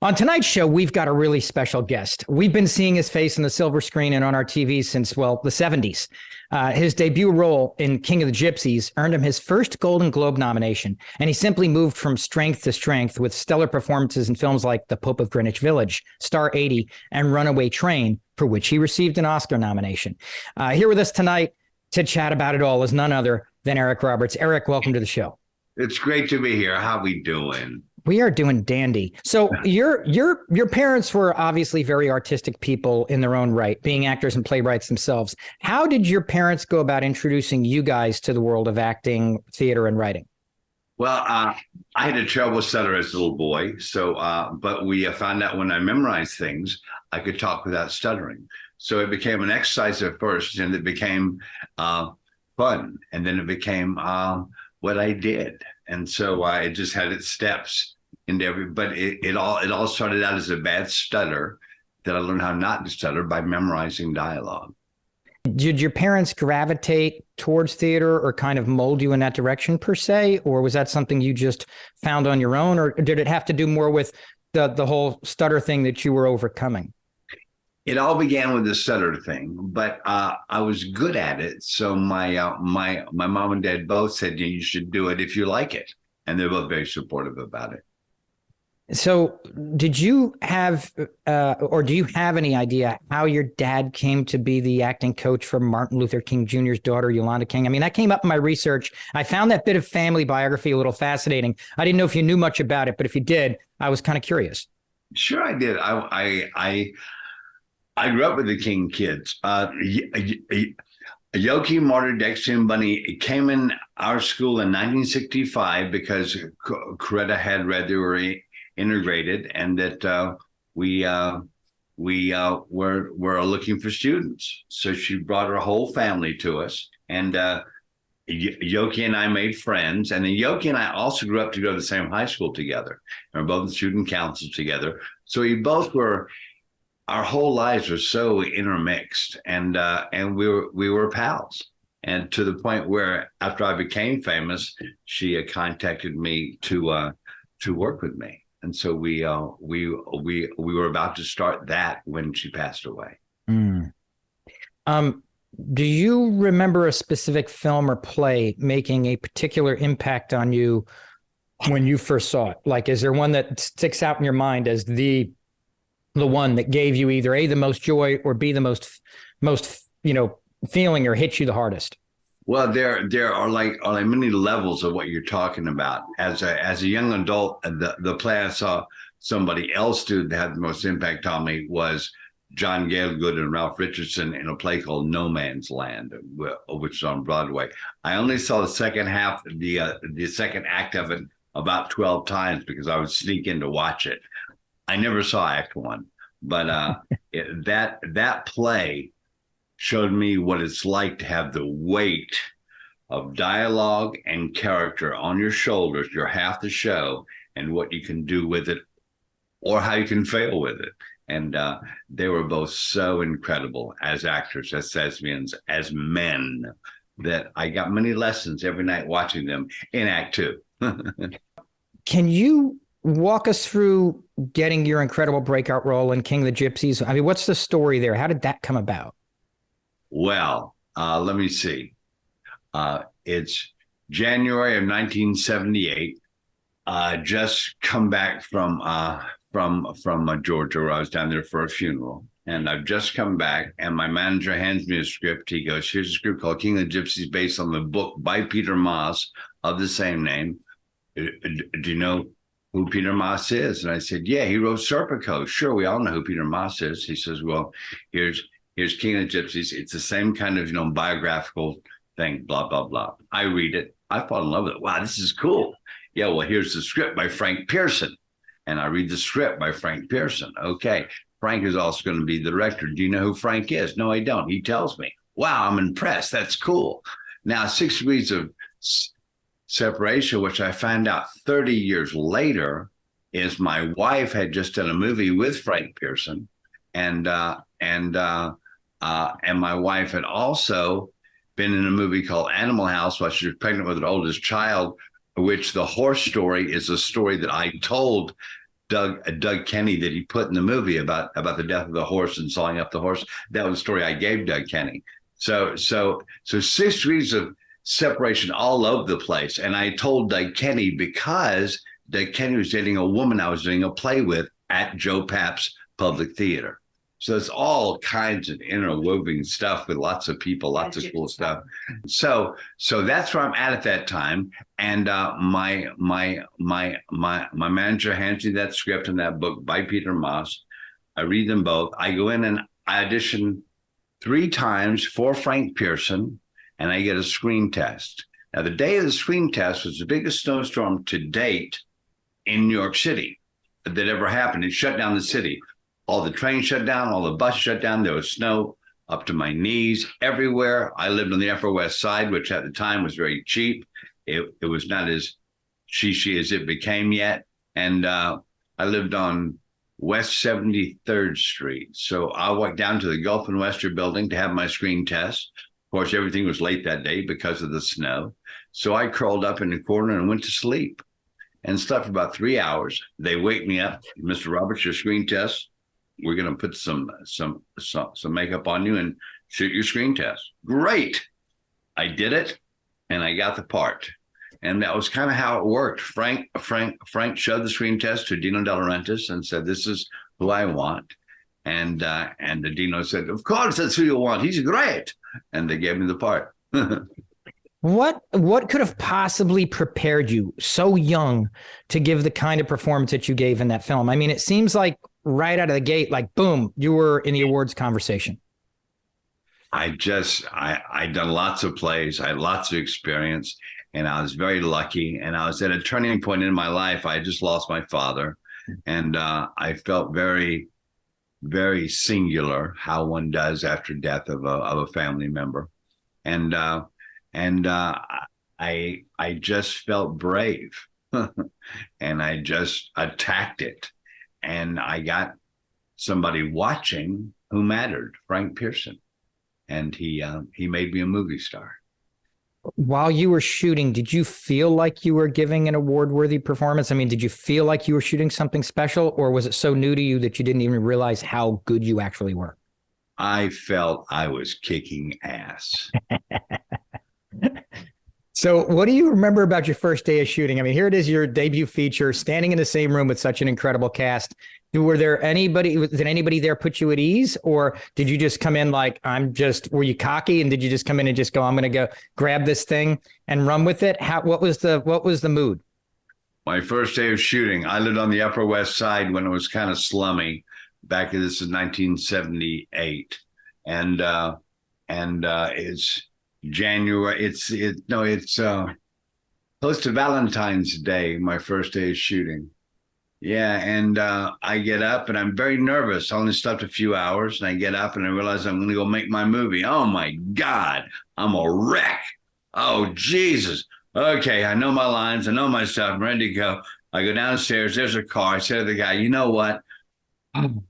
On tonight's show, we've got a really special guest. We've been seeing his face on the silver screen and on our TV since, well, the 70s. His debut role in King of the Gypsies earned him his first Golden Globe nomination, and he simply moved from strength to strength with stellar performances in films like The Pope of Greenwich Village, Star 80, and Runaway Train, for which he received an Oscar nomination. Here with us tonight to chat about it all is none other than Eric Roberts. Eric, welcome to the show. It's great to be here. How we doing? We are doing dandy. So your parents were obviously very artistic people in their own right, being actors and playwrights themselves. How did your parents go about introducing you guys to the world of acting, theater, and writing? Well, I had a terrible stutter as a little boy. So, but we found out when I memorized things, I could talk without stuttering. So it became an exercise at first, and it became fun. And then it became what I did. And so I just had its steps into but it all started out as a bad stutter that I learned how not to stutter by memorizing dialogue. Did your parents gravitate towards theater or kind of mold you in that direction per se? Or was that something you just found on your own? Or did it have to do more with the whole stutter thing that you were overcoming? It all began with the stutter thing, but I was good at it. So my mom and dad both said, you should do it if you like it. And they're both very supportive about it. So did you have or do you have any idea how your dad came to be the acting coach for Martin Luther King Jr.'s daughter, Yolanda King? I mean, that came up in my research. I found that bit of family biography a little fascinating. I didn't know if you knew much about it, but if you did, I was kind of curious. Sure, I did. I grew up with the King kids. Yoki, Martyr, Dexter, and Bunny came in our school in 1965 because Coretta had read they were integrated and that we were looking for students. So she brought her whole family to us, and Yoki and I made friends. And then Yoki and I also grew up to go to the same high school together. And we're both in student council together. So we both were. Our whole lives were so intermixed, and we were pals, and to the point where after I became famous, she contacted me to work with me, and so we were about to start that when she passed away. Mm. Do you remember a specific film or play making a particular impact on you when you first saw it? Like, is there one that sticks out in your mind as the one that gave you either A, the most joy, or B, the most feeling, or hit you the hardest? Well, there are like many levels of what you're talking about. As a young adult, the play I saw somebody else do that had the most impact on me was John Gielgud and Ralph Richardson in a play called No Man's Land, which is on Broadway. I only saw the second half, the second act of it about 12 times because I would sneak in to watch it. I never saw Act One, but that play showed me what it's like to have the weight of dialogue and character on your shoulders. You're half the show, and what you can do with it, or how you can fail with it. And they were both so incredible as actors, as thespians, as men, that I got many lessons every night watching them in Act Two. Can you walk us through getting your incredible breakout role in King of the Gypsies? I mean, what's the story there? How did that come about? Well, let me see. It's January of 1978. Just come back from Georgia, where I was down there for a funeral. And I've just come back, and my manager hands me a script. He goes, here's a script called King of the Gypsies based on the book by Peter Maas of the same name. Do you know who Peter Maas is? And I said, yeah, he wrote Serpico. Sure, we all know who Peter Maas is. He says, well, here's King of the Gypsies. It's the same kind of, biographical thing, blah, blah, blah. I read it. I fall in love with it. Wow, this is cool. Yeah, well, here's the script by Frank Pearson. And I read the script by Frank Pearson. Okay, Frank is also going to be the director. Do you know who Frank is? No, I don't. He tells me. Wow, I'm impressed. That's cool. Now, 6 degrees of separation, which I found out 30 years later, is my wife had just done a movie with Frank Pearson, and my wife had also been in a movie called Animal House while she was pregnant with her oldest child, which the horse story is a story that I told Doug Kenny that he put in the movie about the death of the horse and sawing up the horse. That was the story I gave Doug Kenny. So 6 degrees of separation all over the place. And I told Doug Kenny because Doug Kenny was dating a woman I was doing a play with at Joe Papp's Public Theater. So it's all kinds of interwoven stuff with lots of people, lots of cool stuff. So that's where I'm at that time. And my manager hands me that script and that book by Peter Moss. I read them both. I go in and I audition 3 times for Frank Pearson, and I get a screen test. Now, the day of the screen test was the biggest snowstorm to date in New York City that ever happened. It shut down the city. All the trains shut down, all the buses shut down. There was snow up to my knees everywhere. I lived on the Upper West Side, which at the time was very cheap. It was not as cheesy as it became yet. And I lived on West 73rd Street. So I walked down to the Gulf and Western building to have my screen test. Of course, everything was late that day because of the snow. So I curled up in the corner and went to sleep and slept for about 3 hours. They wake me up. Mr. Roberts, your screen test. We're going to put some makeup on you and shoot your screen test. Great. I did it and I got the part. And that was kind of how it worked. Frank showed the screen test to Dino De Laurentiis and said, "This is who I want." And the Dino said, "Of course, that's who you want. He's great." And they gave me the part. What could have possibly prepared you so young to give the kind of performance that you gave in that film? I mean, it seems like right out of the gate, like, boom, you were in the awards conversation. I'd done lots of plays. I had lots of experience, and I was very lucky. And I was at a turning point in my life. I just lost my father, and I felt very, very singular, how one does after death of a family member. And I just felt brave, and I just attacked it. And I got somebody watching who mattered, Frank Pearson, and he made me a movie star. While you were shooting, did you feel like you were giving an award-worthy performance? I mean, did you feel like you were shooting something special, or was it so new to you that you didn't even realize how good you actually were? I felt I was kicking ass. So what do you remember about your first day of shooting? I mean, here it is, your debut feature, standing in the same room with such an incredible cast. Did anybody there put you at ease, or did you just come in like, were you cocky, and did you just come in and just go, "I'm going to go grab this thing and run with it"? What was the mood? My first day of shooting, I lived on the Upper West Side when it was kind of slummy. This is 1978, and it's January. It's close to Valentine's Day. My first day of shooting. Yeah, and I get up and I'm very nervous. I only slept a few hours, and I get up and I realize I'm going to go make my movie. Oh my God, I'm a wreck. Oh Jesus. Okay, I know my lines. I know my stuff. I'm ready to go. I go downstairs. There's a car. I say to the guy, "You know what? I'm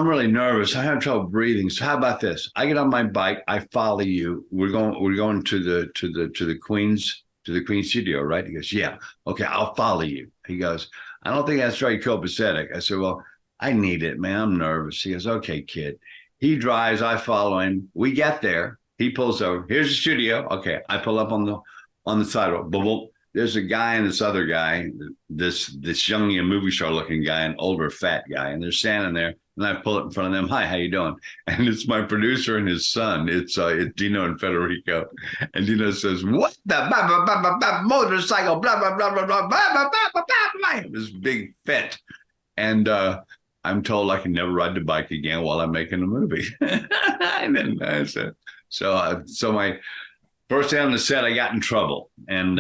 really nervous. I have trouble breathing. So how about this? I get on my bike. I follow you. We're going to the Queen's studio, right?" He goes, "Yeah. Okay, I'll follow you." He goes, "I don't think that's very copacetic." I said, "Well, I need it, man. I'm nervous." He goes, "Okay, kid." He drives. I follow him. We get there. He pulls over. Here's the studio. Okay, I pull up on the sidewalk. But there's a guy and this other guy, this young movie star looking guy, an older fat guy, and they're standing there. And I pull it in front of them. "Hi, how you doing?" And it's my producer and his son. It's Dino and Federico. And Dino says, "What the motorcycle? Blah blah blah blah blah blah blah blah blah." This big fit, and I'm told I can never ride the bike again while I'm making a movie. And then I said, so my first day on the set, I got in trouble, and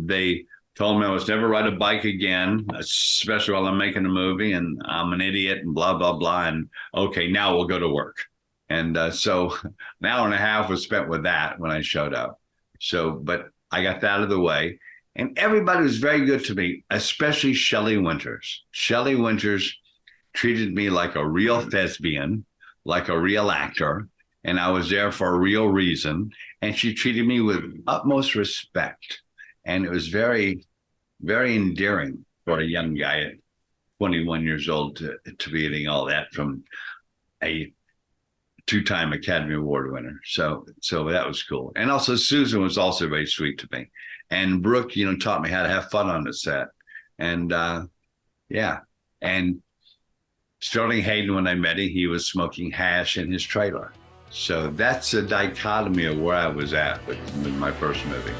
they told me I was never ride a bike again, especially while I'm making a movie, and I'm an idiot and blah, blah, blah. And okay, now we'll go to work. And so an hour and a half was spent with that when I showed up. But I got that out of the way. And everybody was very good to me, especially Shelly Winters. Shelly Winters treated me like a real thespian, like a real actor. And I was there for a real reason. And she treated me with utmost respect. And it was very, very endearing for a young guy at 21 years old to be getting all that from a two-time Academy Award winner. So that was cool. And also Susan was also very sweet to me. And Brooke, taught me how to have fun on the set. And yeah. And Sterling Hayden, when I met him, he was smoking hash in his trailer. So that's a dichotomy of where I was at with my first movie.